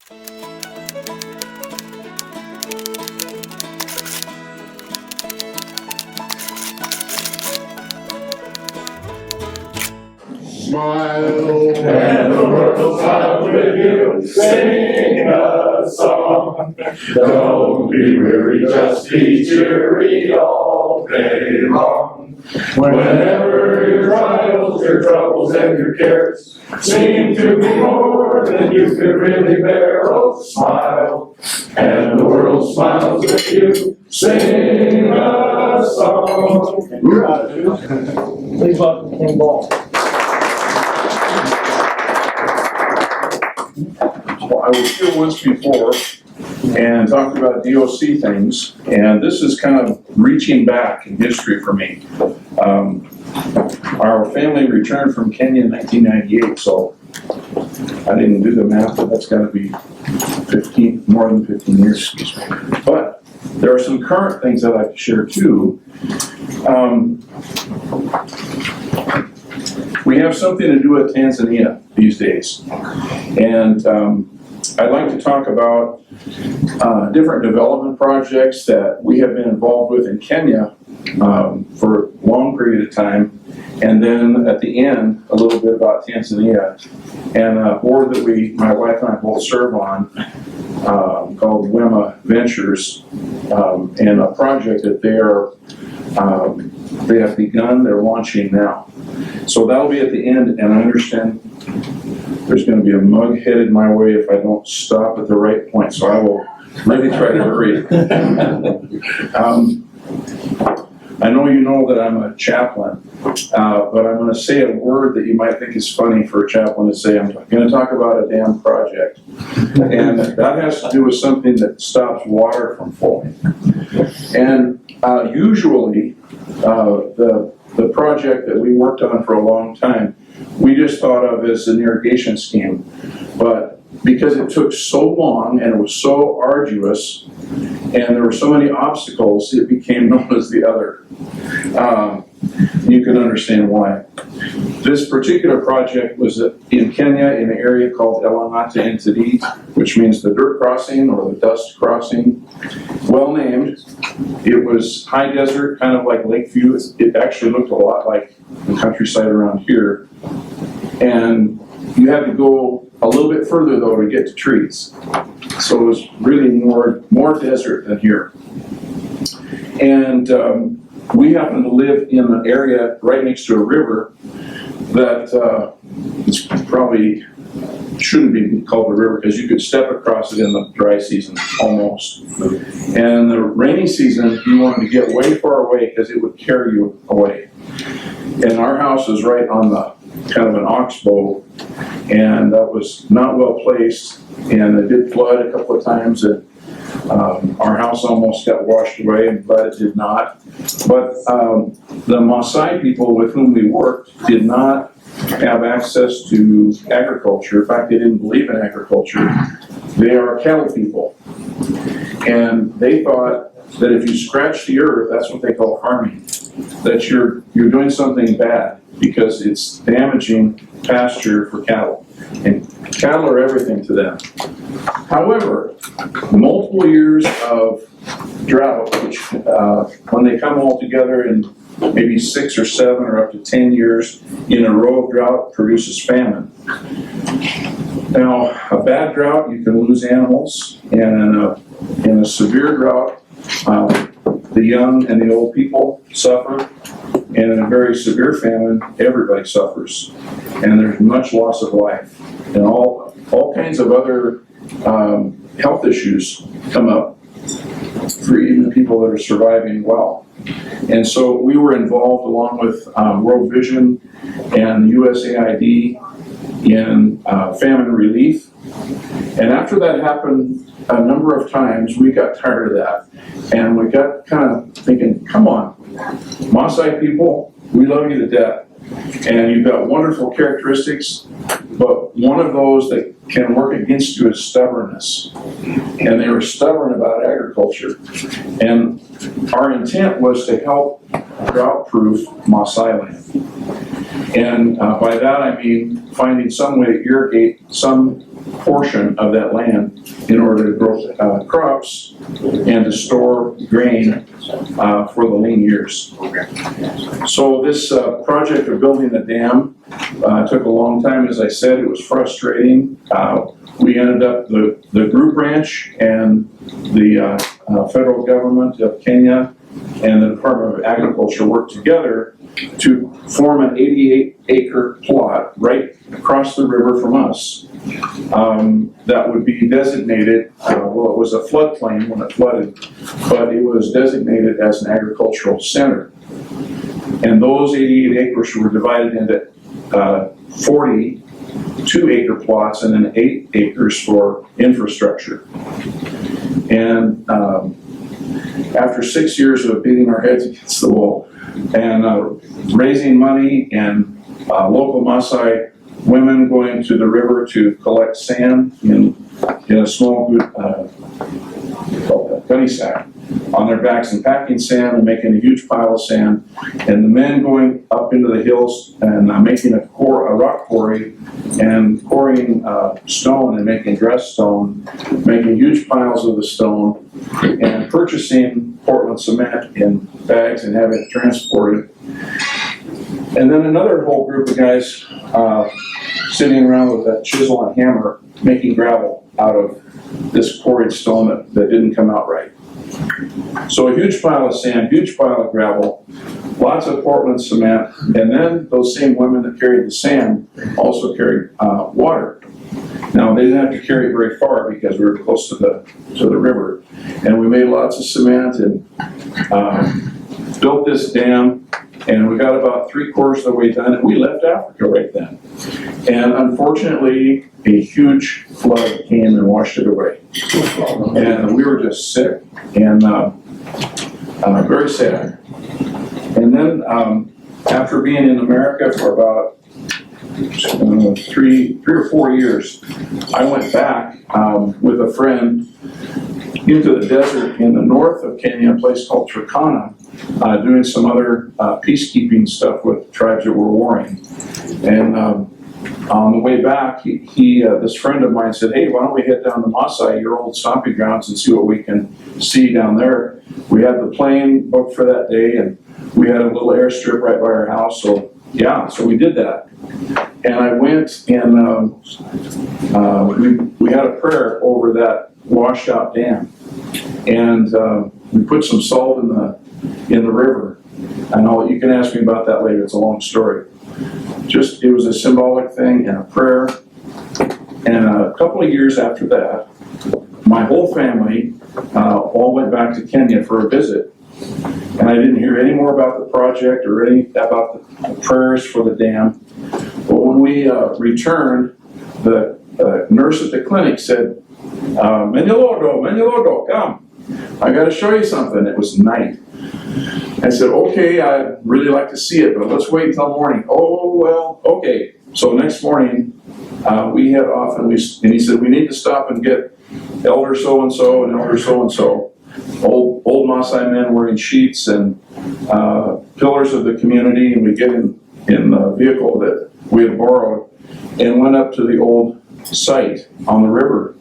Smile, and the world will smile with you. Sing a song. Don't be weary, just be cheery all day long. Whenever your trials, your troubles, and your cares seem to be more than you could really bear, oh, smile, and the world smiles with you. Sing a song. Please welcome Ken Ball. Well, I was here once before and talked about DOC things, and this is kind of reaching back in history for me. Our family returned from Kenya in 1998, so I didn't do the math, but that's got to be more than 15 years. But there are some current things I'd like to share too. We have something to do with Tanzania these days, and I'd like to talk about different development projects that we have been involved with in Kenya for a long period of time, and then at the end, a little bit about Tanzania and a board that my wife and I both serve on called WEMA Ventures, and a project that they have begun, they're launching now. So that'll be at the end, and I understand there's going to be a mug headed my way if I don't stop at the right point, so I will really try to hurry. I know you know that I'm a chaplain, but I'm going to say a word that you might think is funny for a chaplain to say. I'm going to talk about a dam project, and that has to do with something that stops water from flowing. And usually, the project that we worked on for a long time, we just thought of as an irrigation scheme. But because it took so long and it was so arduous and there were so many obstacles, it became known as the other. You can understand why. This particular project was in Kenya in an area called Elanata Intadit, which means the dirt crossing or the dust crossing. Well named. It was high desert, kind of like Lakeview. It actually looked a lot like the countryside around here. And you had to go a little bit further though to get to trees. So it was really more desert than here. And we happen to live in an area right next to a river that it's probably shouldn't be called a river because you could step across it in the dry season almost. And the rainy season, you wanted to get way far away because it would carry you away. And our house is right on the kind of an oxbow, and that was not well placed, and it did flood a couple of times, and our house almost got washed away, and but it did not. But the Maasai people with whom we worked did not have access to agriculture. In fact, they didn't believe in agriculture. They are cattle people. And they thought that if you scratch the earth, that's what they call farming, that you're doing something bad because it's damaging pasture for cattle. And cattle are everything to them. However, multiple years of drought, which when they come all together in maybe 6 or 7 or up to 10 years in a row of drought produces famine. Now, a bad drought, you can lose animals, and in a severe drought, the young and the old people suffer, and in a very severe famine, everybody suffers, and there's much loss of life, and all kinds of other health issues come up for even people that are surviving well. And so we were involved along with World Vision and USAID in famine relief. And after that happened a number of times, we got tired of that. And we got kind of thinking, come on, Maasai people, we love you to death. And you've got wonderful characteristics, but one of those that can work against you is stubbornness. And they were stubborn about agriculture. And our intent was to help drought-proof Maasai land. And by that I mean finding some way to irrigate some portion of that land in order to grow crops and to store grain for the lean years. So this project of building the dam took a long time. As I said, it was frustrating. We ended up, the group ranch and the federal government of Kenya and the Department of Agriculture worked together to form an 88-acre plot right across the river from us that would be designated, well, it was a floodplain when it flooded, but it was designated as an agricultural center. And those 88 acres were divided into 40 2-acre plots and then 8 acres for infrastructure. And after 6 years of beating our heads against the wall and raising money and local Maasai women going to the river to collect sand in a small gunny sack on their backs and packing sand and making a huge pile of sand, and the men going up into the hills and making a rock quarry and quarrying stone and making dressed stone, making huge piles of the stone and purchasing Portland cement in bags and having it transported. And then another whole group of guys sitting around with a chisel and hammer making gravel out of this quarried stone that didn't come out right. So a huge pile of sand, huge pile of gravel, lots of Portland cement, and then those same women that carried the sand also carried water. Now they didn't have to carry it very far because we were close to the river, and we made lots of cement and built this dam, and we got about 3/4 of the way done, and we left Africa right then. And unfortunately, a huge flood came and washed it away. And we were just sick and very sad. And then after being in America for about 3 or 4 years, I went back with a friend into the desert in the north of Kenya, a place called Turkana, doing some other peacekeeping stuff with tribes that were warring. And on the way back, this friend of mine said, "Hey, why don't we head down to Maasai, your old stomping grounds, and see what we can see down there?" We had the plane booked for that day, and we had a little airstrip right by our house, so yeah, so we did that. And I went and we had a prayer over that washed out dam, and we put some salt in the river. And you can ask me about that later, it's a long story. Just, it was a symbolic thing and a prayer. And a couple of years after that, my whole family all went back to Kenya for a visit. And I didn't hear any more about the project or any about the prayers for the dam. But when we returned, the nurse at the clinic said, Menyelodo, come. I got to show you something. It was night. I said, okay, I'd really like to see it, but let's wait until morning. Oh, well, okay. So next morning, we head off, and he said, we need to stop and get elder so-and-so and elder so-and-so, old Maasai men wearing sheets and pillars of the community, and we get in the vehicle that we had borrowed and went up to the old site on the river.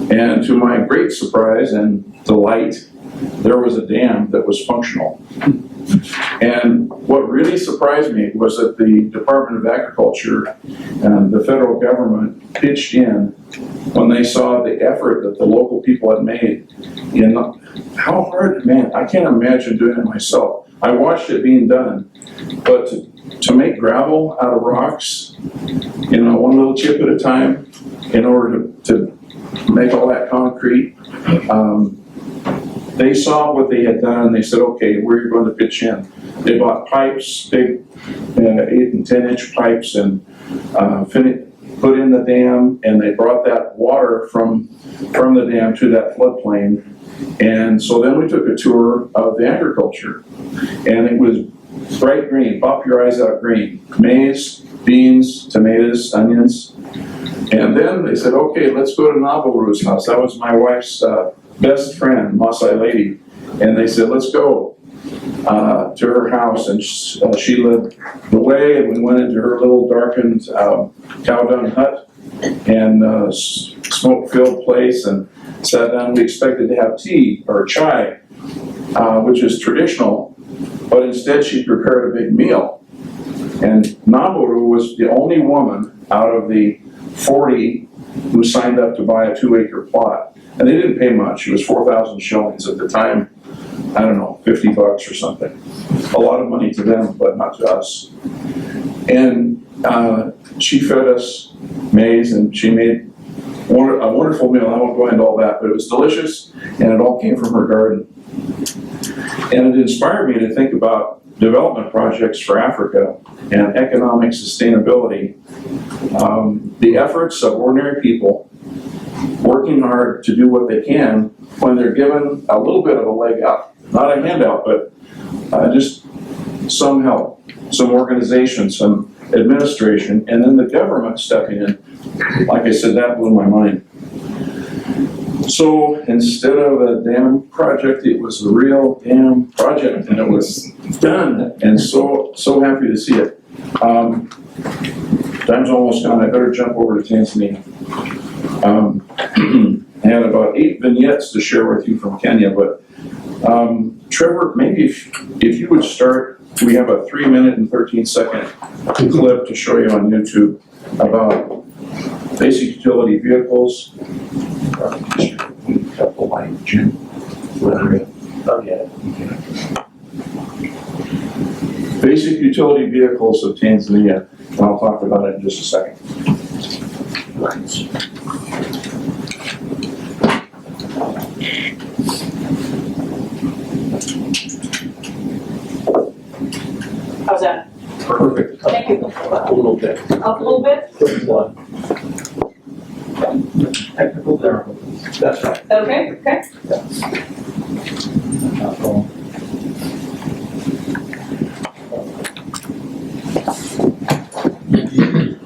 And to my great surprise and delight, there was a dam that was functional. And what really surprised me was that the Department of Agriculture and the federal government pitched in when they saw the effort that the local people had made. How hard, man, I can't imagine doing it myself. I watched it being done, but to make gravel out of rocks, one little chip at a time, in order to make all that concrete, they saw what they had done, and they said, okay, we're going to pitch in. They bought pipes, big 8 and 10-inch pipes, and put in the dam, and they brought that water from the dam to that floodplain. And so then we took a tour of the agriculture, and it was bright green, pop your eyes out green, maize, beans, tomatoes, onions. And then they said, okay, let's go to Nabaru's house. That was my wife's best friend, Maasai lady. And they said, let's go to her house. And she led the way, and we went into her little darkened cow dung hut. and smoke-filled place, and sat down. We expected to have tea or chai, which is traditional, but instead she prepared a big meal. And Naboru was the only woman out of the 40 who signed up to buy a 2-acre plot. And they didn't pay much. It was 4,000 shillings at the time. I don't know, $50 or something. A lot of money to them, but not to us. And she fed us maize, and she made a wonderful meal. I won't go into all that, but it was delicious, and it all came from her garden. And it inspired me to think about development projects for Africa and economic sustainability. The efforts of ordinary people working hard to do what they can when they're given a little bit of a leg up. Not a handout, but just some help, some organization, some administration, and then the government stepping in. Like I said, that blew my mind. So instead of a dam project, it was a real dam project, and it was done, and so happy to see it. Time's almost gone. I better jump over to Tanzania. I had about 8 vignettes to share with you from Kenya, but Trevor, maybe if you would start, we have a 3-minute and 13-second clip to show you on YouTube about basic utility vehicles. Basic utility vehicles of Tanzania, and I'll talk about it in just a second. How's that? Perfect. Thank you. A little bit. Up a little bit? Technical difficulties. That's right. Okay, okay.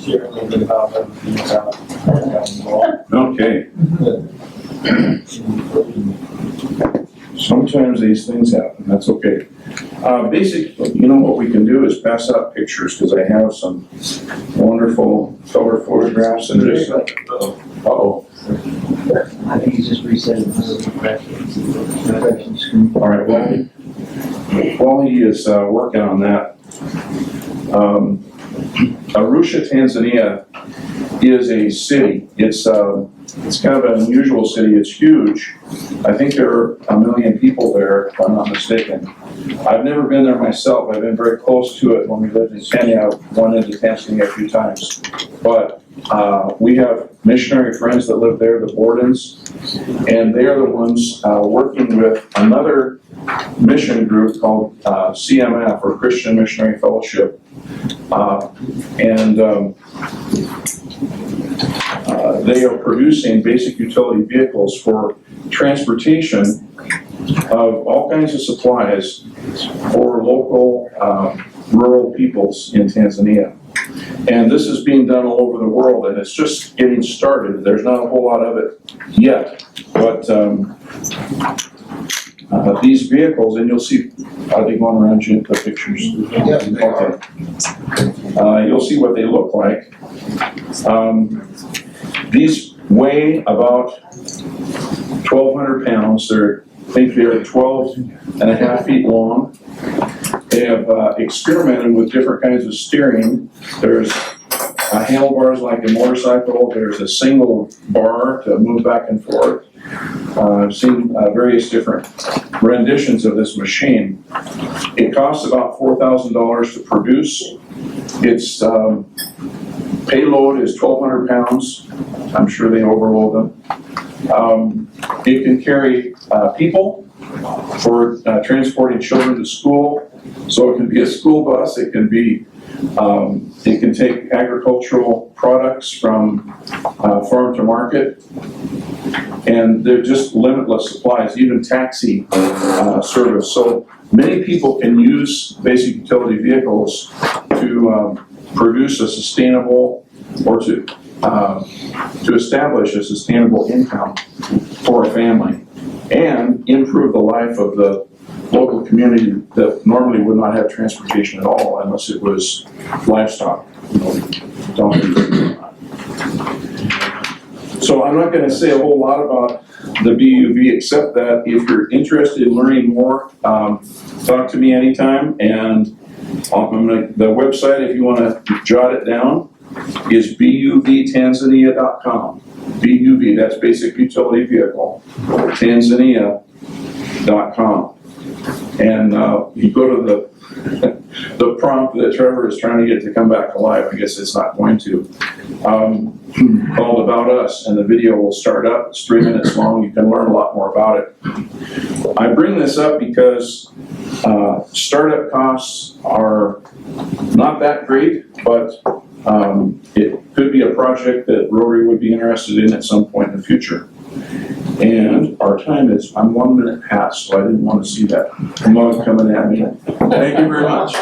Share a little bit about everything about Okay. Sometimes these things happen, that's okay. Basically, you know what we can do is pass out pictures, because I have some wonderful color photographs and just, uh-oh. I think he's just resetting the refreshing screen. All right, while he is working on that, Arusha, Tanzania is a city. It's kind of an unusual city. It's huge. I think there are 1 million people there, if I'm not mistaken. I've never been there myself. I've been very close to it when we lived in Kenya. I've gone into Tanzania a few times. But we have missionary friends that live there, the Bordens, and they are the ones working with another mission group called CMF, or Christian Missionary Fellowship. They are producing basic utility vehicles for transportation of all kinds of supplies for local rural peoples in Tanzania. And this is being done all over the world, and it's just getting started. There's not a whole lot of it yet, but these vehicles, and you'll see, are they going around you, the pictures? Yes, they are. Okay. You'll see what they look like. These weigh about 1,200 pounds. I think they're 12.5 feet long. They have experimented with different kinds of steering. There's handlebars like a motorcycle. There's a single bar to move back and forth. I've seen various different renditions of this machine. It costs about $4,000 to produce. Its payload is 1,200 pounds. I'm sure they overload them. It can carry people for transporting children to school. So it can be a school bus. It can be. It can take agricultural products from farm to market, and they're just limitless supplies. Even taxi service. So many people can use basic utility vehicles to produce a sustainable, or to establish a sustainable income for a family, and improve the life of the local community that normally would not have transportation at all unless it was livestock, donkeys. So I'm not gonna say a whole lot about the BUV, except that if you're interested in learning more, talk to me anytime. And the website, if you wanna jot it down, is buvtanzania.com. BUV, that's Basic Utility Vehicle, Tanzania.com. And you go to the prompt that Trevor is trying to get to come back alive. I guess it's not going to. Called About Us, and the video will start up. It's 3 minutes long. You can learn a lot more about it. I bring this up because startup costs are not that great, but it could be a project that Rotary would be interested in at some point in the future. And our time is, I'm 1 minute past, so I didn't want to see that mug coming at me. Thank you very much.